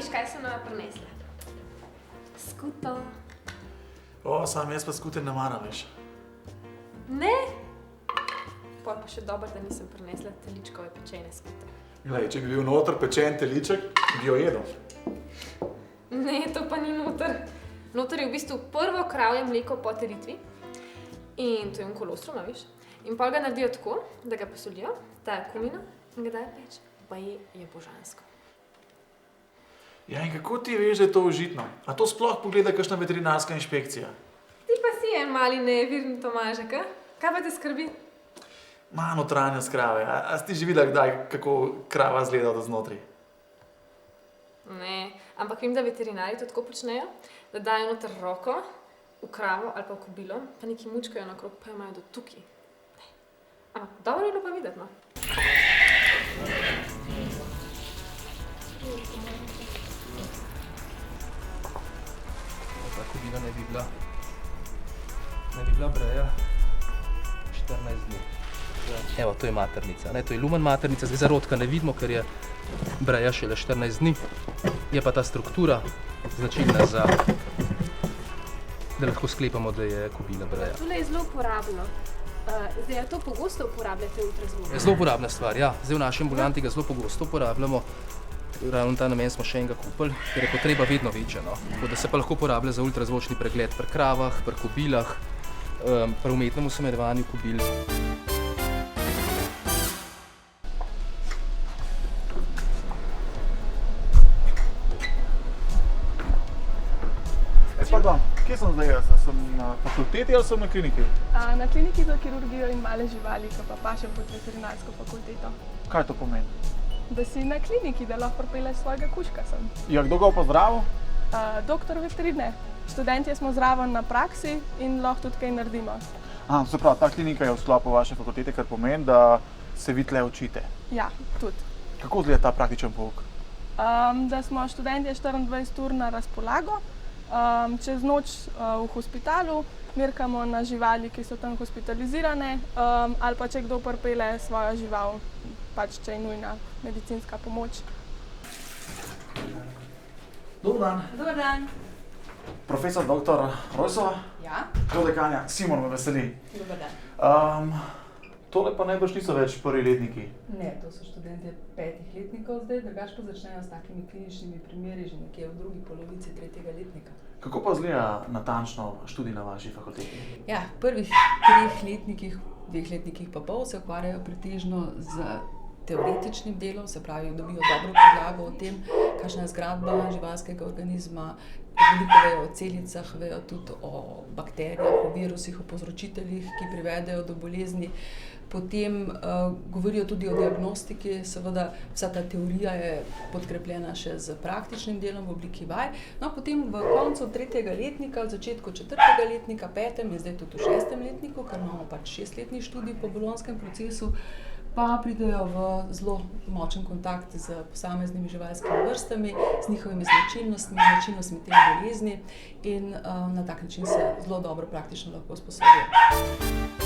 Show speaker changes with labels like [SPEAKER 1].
[SPEAKER 1] viš, kaj sem nama prinesla? Skuto.
[SPEAKER 2] Sam jaz pa skute ne maram, veš.
[SPEAKER 1] Ne? Pol pa še dobro, da nisem prinesla teličkove pečene skute.
[SPEAKER 2] Glej, če bi bil noter pečen teliček, bi jo jedel.
[SPEAKER 1] Ne, to pa ni noter. Noter je v bistvu prvo kravje mleko po teritvi. In to je kolostrum, viš. In pol ga naredijo tako, da ga posolijo, dajo kumino in ga dajo peč. Pa je božansko.
[SPEAKER 2] Ja, in kako ti veš, da je to užitno? A to sploh pogleda kakšna veterinarska inšpekcija?
[SPEAKER 1] Ti pa si en mali nevirni Tomažek, a? Kaj pa te skrbi?
[SPEAKER 2] Ma notranjost krave. A si ti že videla kdaj, kako krava izgleda od znotri?
[SPEAKER 1] Ne, ampak vem, da veterinarji to tako počnejo, da dajo noter roko v kravo ali pa v kobilo, pa nekaj mučkajo nakrog, pa jo imajo do tukaj. Ampak dobro je bilo pa videti, no.
[SPEAKER 3] Ta kobila ne bi bila breja 14 dni. Evo, to je maternica, ne? To je lumen maternica, zdaj zarodka ne vidimo, ker je breja šele 14 dni. Je pa ta struktura značilna za, da lahko sklepamo, da je kobila breja.
[SPEAKER 1] Tole je zelo uporabno. Zdaj, a to pogosto uporabljate ultrazvok?
[SPEAKER 3] Je zelo uporabna stvar, ja. Zdaj v naši ambulanti ga zelo pogosto uporabljamo. Ravno ta namen smo še enega kupili, ker je potreba vedno večja, no. Tako da se pa lahko uporablja za ultrazvočni pregled pri kravah, pri kobilah, pri umetnem usmerjevanju kobil.
[SPEAKER 2] Pardon, kje sem zdaj jaz? Sem na fakulteti ali sem na kliniki?
[SPEAKER 4] Na kliniki za kirurgijo in male živali, ki pa paše pod veterinarsko fakulteto.
[SPEAKER 2] Kaj to pomeni?
[SPEAKER 4] Da si na kliniki, da lahko pripelješ svojega kužka sem.
[SPEAKER 2] Ja, kdo ga pozdravil?
[SPEAKER 4] Doktor veterine. Študentje smo zraven na praksi in lahko tudi kaj naredimo.
[SPEAKER 2] Se pravi, ta klinika je v sklopu vaše fakultete, kar pomeni, da se vi tle učite.
[SPEAKER 4] Ja, tudi.
[SPEAKER 2] Kako izgleda ta praktičen pouk?
[SPEAKER 4] Da smo študentje 24 ur na razpolago, čez noč v hospitalu, merkamo na živali, ki so tam hospitalizirane, ali pa če kdo pripelje svojo žival, pač če je nujna medicinska pomoč.
[SPEAKER 2] Dober dan.
[SPEAKER 5] Dober dan.
[SPEAKER 2] Profesor dr. Rojsova?
[SPEAKER 5] Ja.
[SPEAKER 2] Prodekanja, Simon me veseli.
[SPEAKER 5] Dober dan.
[SPEAKER 2] Tole pa najbrž niso več prvi letniki.
[SPEAKER 5] Ne, to so študentje 5 letnikov zdaj, drugače pa začnejo s takimi kliničnimi primeri že nekje v drugi polovici 3. letnika.
[SPEAKER 2] Kako pa izgleda natančno študij na vaši fakulteti?
[SPEAKER 5] Ja, v prvih 3 letnikih, 2 letnikih pa pol se ukvarjajo pretežno z teoretičnim delom, se pravi, dobijo dobro podlago o tem, kakšna je zgradba živalskega organizma, veliko vejo o celicah, vejo tudi o bakterijah, o virusih, o povzročiteljih, ki privedejo do bolezni. Potem govorijo tudi o diagnostiki, seveda vsa ta teorija je podkrepljena še z praktičnim delom v obliki vaj. No, potem v koncu 3. letnika, v začetku 4. letnika, 5. in zdaj tudi v 6. letniku, ker imamo pač 6-letni študij po bolonjskem procesu, pa pridejo v zelo močen kontakt z posameznimi živalskimi vrstami, z njihovimi značilnostmi te bolezni in na tak način se zelo dobro praktično lahko usposobijo.